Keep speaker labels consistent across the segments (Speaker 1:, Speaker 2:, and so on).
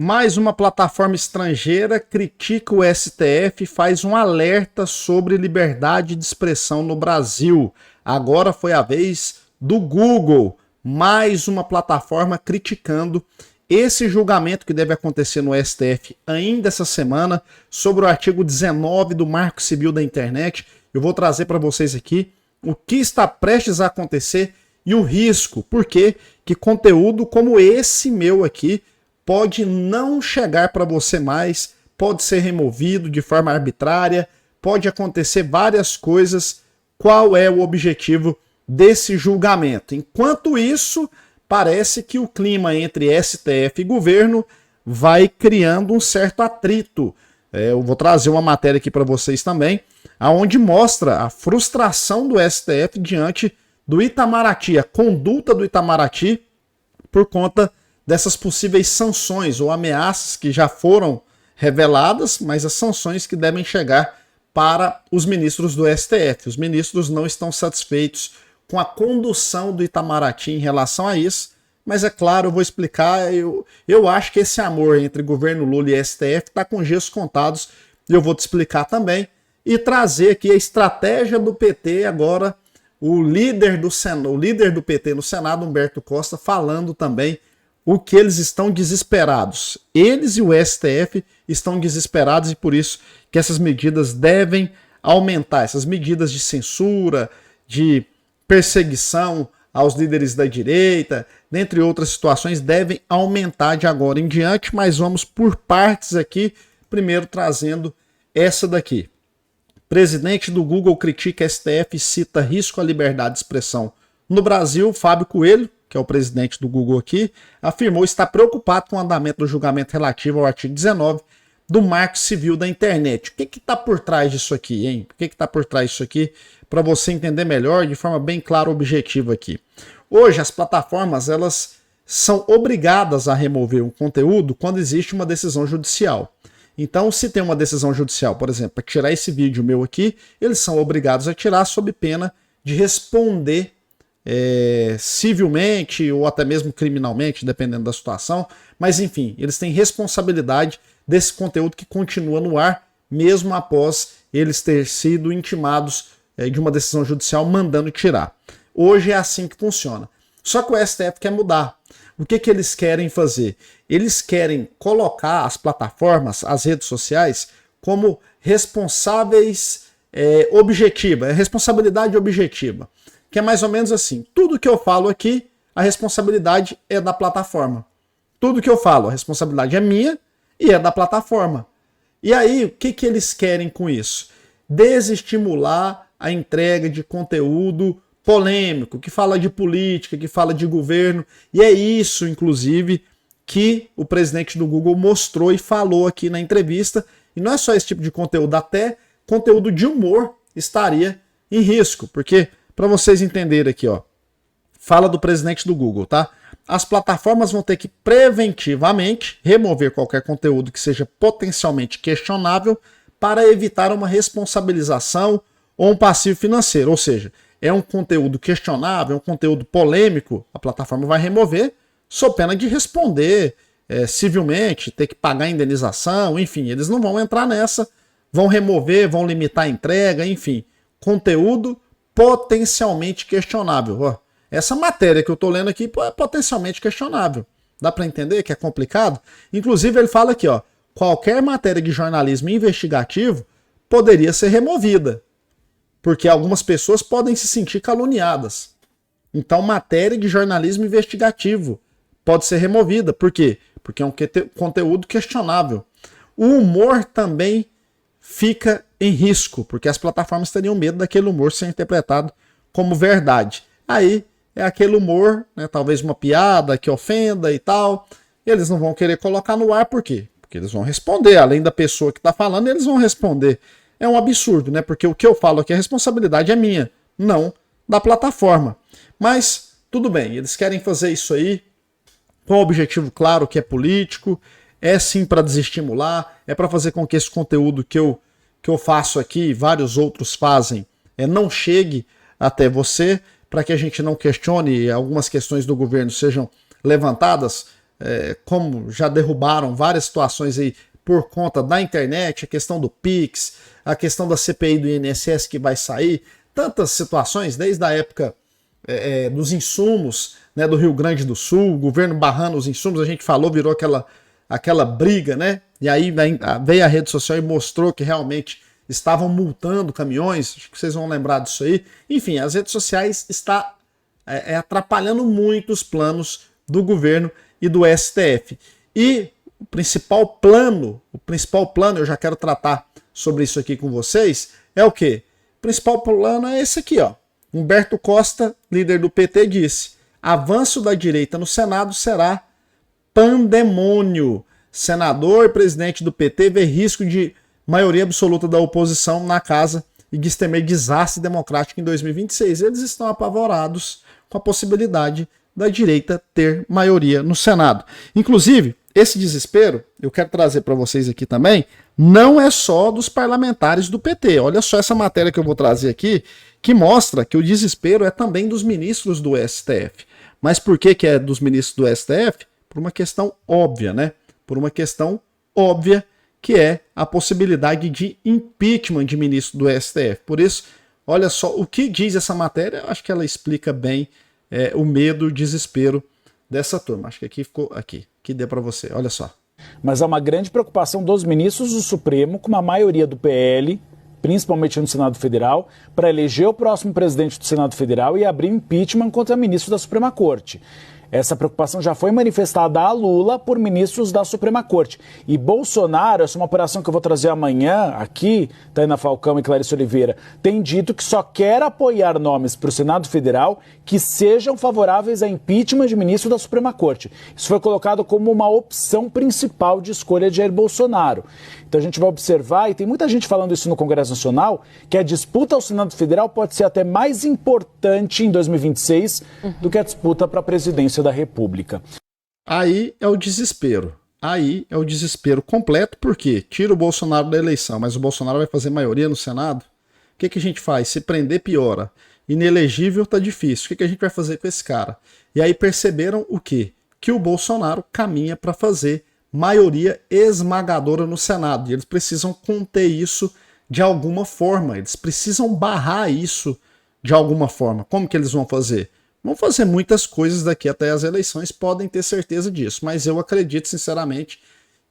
Speaker 1: Mais uma plataforma estrangeira critica o STF e faz um alerta sobre liberdade de expressão no Brasil. Agora foi a vez do Google, mais uma plataforma criticando esse julgamento que deve acontecer no STF ainda essa semana sobre o artigo 19 do Marco Civil da Internet. Eu vou trazer para vocês aqui o que está prestes a acontecer e o risco, porque que conteúdo como esse meu aqui pode não chegar para você mais, pode ser removido de forma arbitrária, pode acontecer várias coisas. Qual é o objetivo desse julgamento? Enquanto isso, parece que o clima entre STF e governo vai criando um certo atrito. Eu vou trazer uma matéria aqui para vocês também, onde mostra a frustração do STF diante do Itamaraty, a conduta do Itamaraty por conta dessas possíveis sanções ou ameaças que já foram reveladas, mas as sanções que devem chegar para os ministros do STF. Os ministros não estão satisfeitos com a condução do Itamaraty em relação a isso, mas é claro, eu vou explicar, eu acho que esse amor entre governo Lula e STF está com dias contados, e eu vou te explicar também, e trazer aqui a estratégia do PT agora, o líder do PT no Senado, Humberto Costa, falando também o que eles estão desesperados. Eles e o STF estão desesperados e por isso que essas medidas devem aumentar, essas medidas de censura, de perseguição aos líderes da direita, dentre outras situações, devem aumentar de agora em diante, mas vamos por partes aqui, primeiro trazendo essa daqui. Presidente do Google critica STF e cita risco à liberdade de expressão. No Brasil, Fábio Coelho, que é o presidente do Google aqui, afirmou estar preocupado com o andamento do julgamento relativo ao artigo 19 do Marco Civil da Internet. O que está por trás disso aqui, hein? O que está por trás disso aqui? Para você entender melhor, de forma bem clara e objetiva aqui. Hoje, as plataformas elas são obrigadas a remover um conteúdo quando existe uma decisão judicial. Então, se tem uma decisão judicial, por exemplo, para tirar esse vídeo meu aqui, eles são obrigados a tirar sob pena de responder civilmente ou até mesmo criminalmente, dependendo da situação. Mas, enfim, eles têm responsabilidade desse conteúdo que continua no ar, mesmo após eles terem sido intimados de uma decisão judicial mandando tirar. Hoje é assim que funciona. Só que o STF quer mudar. O que eles querem fazer? Eles querem colocar as plataformas, as redes sociais, como responsáveis objetiva, responsabilidade objetiva. Que é mais ou menos assim, tudo que eu falo aqui, a responsabilidade é da plataforma. Tudo que eu falo, a responsabilidade é minha e é da plataforma. E aí, o que eles querem com isso? Desestimular a entrega de conteúdo polêmico, que fala de política, que fala de governo, e é isso, inclusive, que o presidente do Google mostrou e falou aqui na entrevista, e não é só esse tipo de conteúdo, até conteúdo de humor estaria em risco, porque, para vocês entenderem aqui, ó, fala do presidente do Google, tá? As plataformas vão ter que preventivamente remover qualquer conteúdo que seja potencialmente questionável para evitar uma responsabilização ou um passivo financeiro, ou seja, é um conteúdo questionável, é um conteúdo polêmico, a plataforma vai remover, sob pena de responder civilmente, ter que pagar indenização, enfim, eles não vão entrar nessa, vão remover, vão limitar a entrega, enfim, conteúdo potencialmente questionável. Ó, essa matéria que eu estou lendo aqui é potencialmente questionável. Dá para entender que é complicado? Inclusive ele fala aqui, ó, qualquer matéria de jornalismo investigativo poderia ser removida, porque algumas pessoas podem se sentir caluniadas. Então, matéria de jornalismo investigativo pode ser removida. Por quê? Porque é um conteúdo questionável. O humor também fica em risco, porque as plataformas teriam medo daquele humor ser interpretado como verdade. Aí é aquele humor, né, talvez uma piada que ofenda e tal, eles não vão querer colocar no ar, por quê? Porque eles vão responder, além da pessoa que está falando, eles vão responder. É um absurdo, né? Porque o que eu falo aqui, a responsabilidade é minha, não da plataforma. Mas, tudo bem, eles querem fazer isso aí com um objetivo claro, que é político, é sim para desestimular, é para fazer com que esse conteúdo que eu faço aqui, e vários outros fazem, não chegue até você, para que a gente não questione, algumas questões do governo sejam levantadas como já derrubaram várias situações aí por conta da internet, a questão do Pix, a questão da CPI do INSS que vai sair, tantas situações, desde a época dos insumos, né, do Rio Grande do Sul, o governo barrando os insumos, a gente falou, virou aquela briga, né? E aí veio a rede social e mostrou que realmente estavam multando caminhões, acho que vocês vão lembrar disso aí. Enfim, as redes sociais estão atrapalhando muito os planos do governo e do STF. E o principal plano, eu já quero tratar sobre isso aqui com vocês, é o quê? O principal plano é esse aqui, ó. Humberto Costa, líder do PT, disse: avanço da direita no Senado será pandemônio. Senador e presidente do PT vê risco de maioria absoluta da oposição na casa e diz temer desastre democrático em 2026. Eles estão apavorados com a possibilidade da direita ter maioria no Senado. Inclusive, esse desespero, eu quero trazer para vocês aqui também, não é só dos parlamentares do PT. Olha só essa matéria que eu vou trazer aqui, que mostra que o desespero é também dos ministros do STF. Mas por que é dos ministros do STF? Por uma questão óbvia, né? Por uma questão óbvia, que é a possibilidade de impeachment de ministro do STF. Por isso, olha só o que diz essa matéria, eu acho que ela explica bem o medo, o desespero dessa turma. Acho que aqui ficou, que dê para você, olha só.
Speaker 2: Mas há uma grande preocupação dos ministros do Supremo com uma maioria do PL, principalmente no Senado Federal, para eleger o próximo presidente do Senado Federal e abrir impeachment contra ministros da Suprema Corte. Essa preocupação já foi manifestada a Lula por ministros da Suprema Corte. E Bolsonaro, essa é uma operação que eu vou trazer amanhã aqui, Tainá Falcão e Clarice Oliveira, tem dito que só quer apoiar nomes para o Senado Federal que sejam favoráveis a impeachment de ministro da Suprema Corte. Isso foi colocado como uma opção principal de escolha de Jair Bolsonaro. Então a gente vai observar, e tem muita gente falando isso no Congresso Nacional, que a disputa ao Senado Federal pode ser até mais importante em 2026 do que a disputa para a presidência da República.
Speaker 1: Aí é o desespero. Aí é o desespero completo, porque tira o Bolsonaro da eleição, mas o Bolsonaro vai fazer maioria no Senado. O que a gente faz? Se prender, piora. Inelegível tá difícil. O que a gente vai fazer com esse cara? E aí perceberam o quê? Que o Bolsonaro caminha para fazer maioria esmagadora no Senado. E eles precisam conter isso de alguma forma. Eles precisam barrar isso de alguma forma. Como que eles vão fazer? Vão fazer muitas coisas daqui até as eleições, podem ter certeza disso. Mas eu acredito, sinceramente,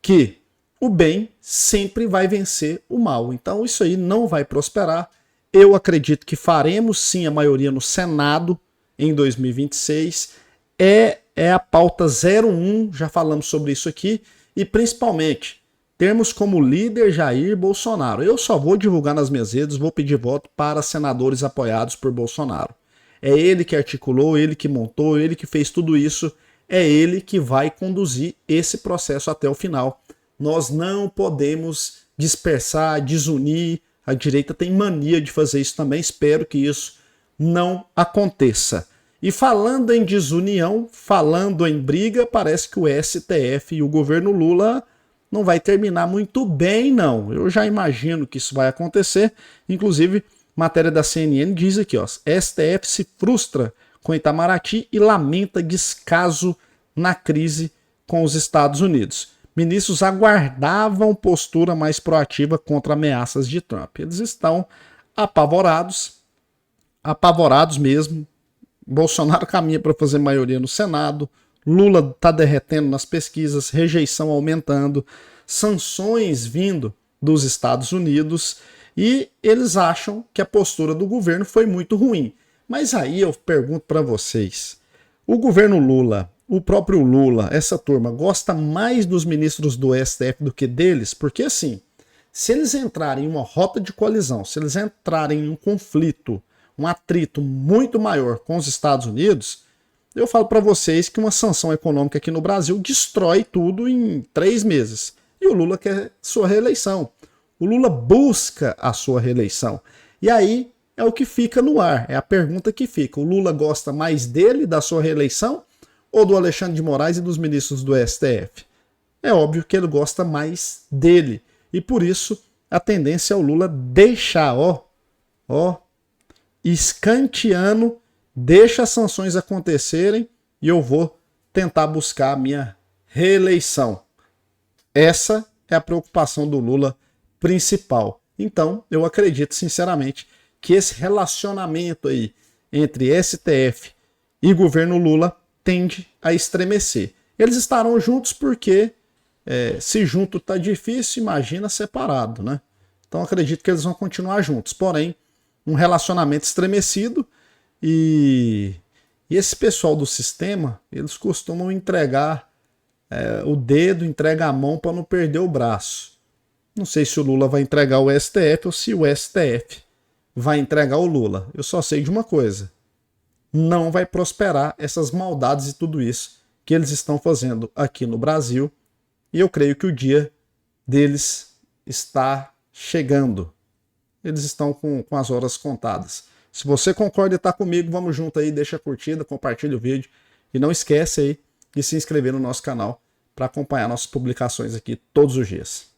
Speaker 1: que o bem sempre vai vencer o mal. Então isso aí não vai prosperar. Eu acredito que faremos sim a maioria no Senado em 2026. É a pauta 01, já falamos sobre isso aqui. E principalmente, termos como líder Jair Bolsonaro. Eu só vou divulgar nas minhas redes, vou pedir voto para senadores apoiados por Bolsonaro. É ele que articulou, ele que montou, ele que fez tudo isso. É ele que vai conduzir esse processo até o final. Nós não podemos dispersar, desunir. A direita tem mania de fazer isso também. Espero que isso não aconteça. E falando em desunião, falando em briga, parece que o STF e o governo Lula não vai terminar muito bem, não. Eu já imagino que isso vai acontecer. Inclusive, matéria da CNN diz aqui, ó, STF se frustra com Itamaraty e lamenta descaso na crise com os Estados Unidos. Ministros aguardavam postura mais proativa contra ameaças de Trump. Eles estão apavorados mesmo. Bolsonaro caminha para fazer maioria no Senado, Lula está derretendo nas pesquisas, rejeição aumentando, sanções vindo dos Estados Unidos e eles acham que a postura do governo foi muito ruim. Mas aí eu pergunto para vocês, o governo Lula, o próprio Lula, essa turma, gosta mais dos ministros do STF do que deles? Porque assim, se eles entrarem em uma rota de colisão, se eles entrarem em um conflito, um atrito muito maior com os Estados Unidos, eu falo para vocês que uma sanção econômica aqui no Brasil destrói tudo em 3 meses. E o Lula quer sua reeleição. O Lula busca a sua reeleição. E aí é o que fica no ar, é a pergunta que fica. O Lula gosta mais dele, da sua reeleição, ou do Alexandre de Moraes e dos ministros do STF? É óbvio que ele gosta mais dele. E por isso a tendência é o Lula deixar, escanteando, deixa as sanções acontecerem e eu vou tentar buscar a minha reeleição. Essa é a preocupação do Lula principal. Então, eu acredito sinceramente que esse relacionamento aí entre STF e governo Lula tende a estremecer. Eles estarão juntos porque se junto tá difícil, imagina separado, né? Então acredito que eles vão continuar juntos. Porém, um relacionamento estremecido e esse pessoal do sistema, eles costumam entregar o dedo, entrega a mão para não perder o braço. Não sei se o Lula vai entregar o STF ou se o STF vai entregar o Lula. Eu só sei de uma coisa: não vai prosperar essas maldades e tudo isso que eles estão fazendo aqui no Brasil. E eu creio que o dia deles está chegando. Eles estão com as horas contadas. Se você concorda e está comigo, vamos junto aí, deixa a curtida, compartilha o vídeo. E não esquece aí de se inscrever no nosso canal para acompanhar nossas publicações aqui todos os dias.